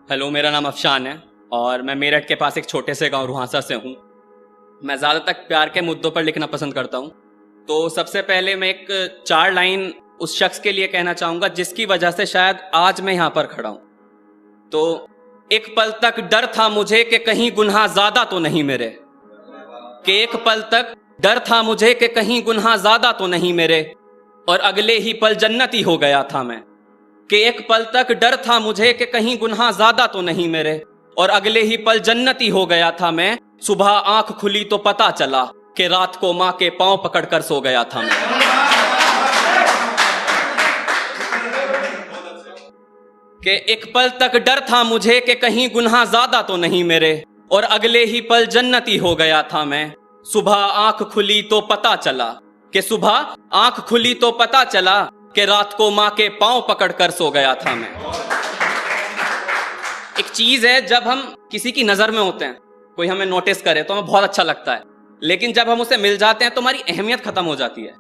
Hello, मेरा नाम अफशान है और मैं मेरठ के पास एक छोटे से गांव रुहासा से हूँ। मैं ज़्यादातर प्यार के मुद्दों पर लिखना पसंद करता हूँ। तो सबसे पहले मैं एक 4 लाइन उस शख्स के लिए कहना चाहूँगा जिसकी वजह से शायद आज मैं यहाँ पर खड़ा हूँ। तो एक पल तक डर था मुझे कि कहीं गुनाह ज़्यादा तो नहीं मेरे, कि एक पल तक डर था मुझे कि कहीं गुनाह ज़्यादा तो नहीं मेरे, और अगले ही पल जन्नती हो गया था मैं। कि एक पल तक डर था मुझे कि कहीं गुनाह ज़्यादा तो नहीं मेरे, और अगले ही पल जन्नती हो गया था मैं। सुबह आंख खुली तो पता चला कि रात को माँ के पांव पकड़कर सो गया था मैं। कि एक पल तक डर था मुझे कि कहीं गुनाह ज़्यादा तो नहीं मेरे, और अगले ही पल जन्नती हो गया था मैं। सुबह आंख खुली तो पता चला कि सुबह आंख खुली तो पता चला कि रात को माँ के पांव पकड़कर सो गया था मैं। एक चीज है, जब हम किसी की नजर में होते हैं, कोई हमें नोटिस करे तो हमें बहुत अच्छा लगता है, लेकिन जब हम उसे मिल जाते हैं तो हमारी अहमियत खत्म हो जाती है।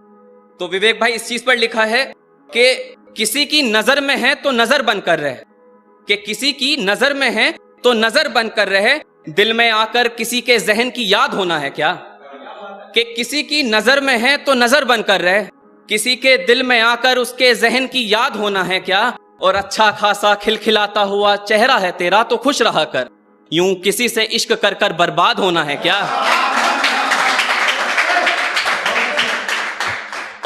तो विवेक भाई इस चीज पर लिखा है कि किसी की नजर में है तो नजर बन कर रहे, कि किसी की नजर में है तो नजर बन कर रहे, दिल में आकर किसी के जहन की याद होना है क्या। कि किसी की नजर में है तो नजर बन कर रहे, किसी के दिल में आकर उसके जहन की याद होना है क्या। और अच्छा खासा खिलखिलाता हुआ चेहरा है तेरा तो खुश रहा कर, यूं किसी से इश्क कर कर बर्बाद होना है क्या।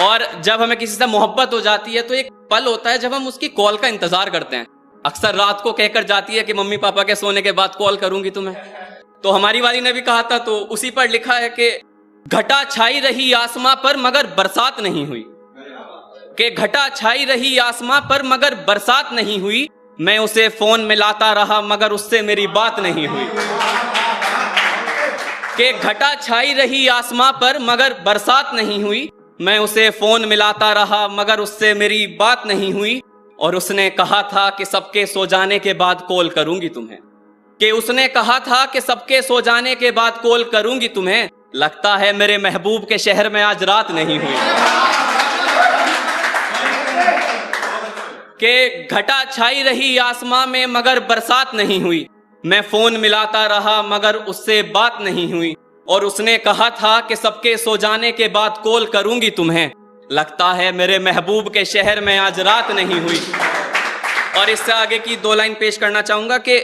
और जब हमें किसी से मोहब्बत हो जाती है तो एक पल होता है जब हम उसकी कॉल का इंतजार करते हैं। अक्सर रात को कहकर जाती है कि मम्मी पापा के सोने के बाद कॉल करूंगी तुम्हें। तो हमारी वाली ने भी कहा था, तो उसी पर लिखा है कि घटा छाई रही आसमां पर मगर बरसात नहीं हुई। कि घटा छाई रही आसमां पर मगर बरसात नहीं हुई, मैं उसे फोन मिलाता रहा मगर उससे मेरी बात नहीं हुई। कि घटा छाई रही आसमां पर मगर बरसात नहीं हुई, मैं उसे फोन मिलाता रहा मगर उससे मेरी बात नहीं हुई। और उसने कहा था कि सबके सो जाने के बाद कॉल करूंगी तुम्हें, कि उसने कहा था कि सबके सो जाने के बाद कॉल करूंगी तुम्हें, लगता है मेरे महबूब के शहर में आज रात नहीं हुई। कि घटा छाई रही आसमां में मगर बरसात नहीं हुई, मैं फोन मिलाता रहा मगर उससे बात नहीं हुई। और उसने कहा था कि सबके सो जाने के बाद कॉल करूंगी तुम्हें, लगता है मेरे महबूब के शहर में आज रात नहीं हुई। और इससे आगे की 2 लाइन पेश करना चाहूंगा कि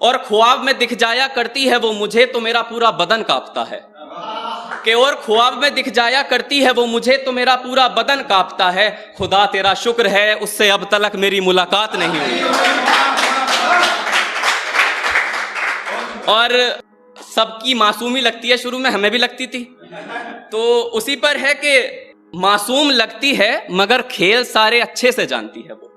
और ख्वाब में दिख जाया करती है वो मुझे तो मेरा पूरा बदन कांपता है। कि और ख्वाब में दिख जाया करती है वो मुझे तो मेरा पूरा बदन कांपता है, खुदा तेरा शुक्र है उससे अब तलक मेरी मुलाकात नहीं हुई। और सबकी मासूमी लगती है, शुरू में हमें भी लगती थी, तो उसी पर है कि मासूम लगती है मगर खेल सारे अच्छे से जानती है वो।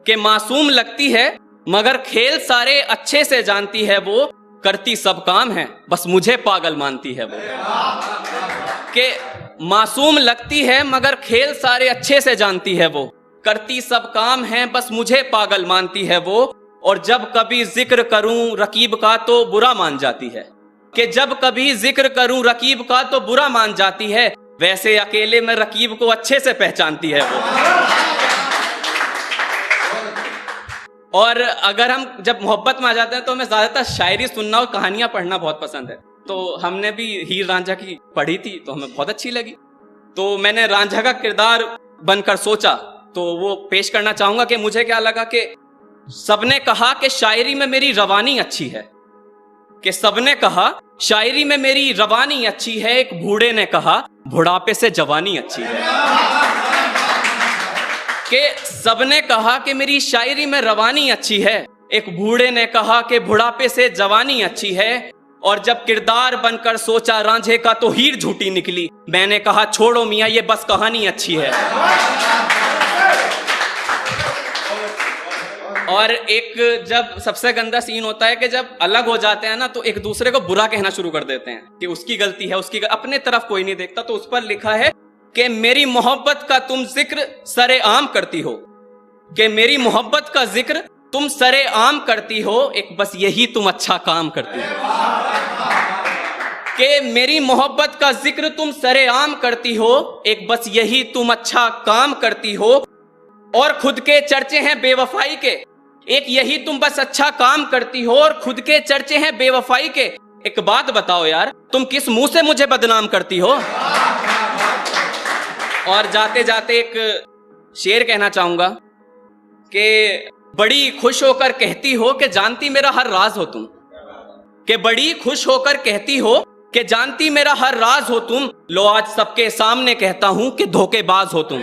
कि मासूम लगती है मगर खेल सारे अच्छे से जानती है वो, करती सब काम है बस मुझे पागल मानती है वो। कि मासूम लगती है मगर खेल सारे अच्छे से जानती है वो, करती सब काम है बस मुझे पागल मानती है वो। और जब कभी जिक्र करूं रकीब का तो बुरा मान जाती है। कि जब कभी जिक्र करूं रकीब का तो बुरा मान जाती है, वैसे अकेले में रकीब को अच्छे से पहचानती है वो। और अगर हम जब मोहब्बत में आ जाते हैं तो हमें ज्यादातर शायरी सुनना और कहानियां पढ़ना बहुत पसंद है। तो हमने भी हीर रांझा की पढ़ी थी तो हमें बहुत अच्छी लगी, तो मैंने रांझा का किरदार बनकर सोचा, तो वो पेश करना चाहूंगा। कि मुझे क्या लगा कि सबने कहा कि शायरी में मेरी रवानी अच्छी है, कि सबने कहा शायरी में मेरी रवानी अच्छी है, एक बूढ़े ने कहा बुढ़ापे से जवानी अच्छी है। कि सबने कहा कि मेरी शायरी में रवानी अच्छी है, एक बूढ़े ने कहा कि बुढ़ापे से जवानी अच्छी है। और जब किरदार बनकर सोचा रांझे का तो हीर झूठी निकली, मैंने कहा छोड़ो मियां ये बस कहानी अच्छी है। और एक जब सबसे गंदा सीन होता है कि जब अलग हो जाते हैं ना तो एक दूसरे को बुरा कहना शुरू कर देते हैं कि उसकी गलती है, उसकी अपने तरफ कोई नहीं देखता। तो उस पर लिखा है कि मेरी मोहब्बत का तुम जिक्र सरे आम करती हो, कि मेरी मोहब्बत का जिक्र तुम सरे आम करती हो, एक बस यही तुम अच्छा काम करती हो। कि मेरी मोहब्बत का जिक्र तुम सरे आम करती हो, एक बस यही तुम अच्छा काम करती हो। और खुद के चर्चे हैं बेवफाई के, एक यही तुम बस अच्छा काम करती हो और खुद के चर्चे हैं बेवफाई के। एक बात बताओ यार, तुम किस मुंह से मुझे बदनाम करती हो? और जाते जाते एक शेर कहना चाहूंगा कि बड़ी खुश होकर कहती हो कि जानती मेरा हर राज हो तुम, कि बड़ी खुश होकर कहती हो कि जानती मेरा हर राज हो तुम, लो आज सबके सामने कहता हूं कि धोखेबाज हो तुम।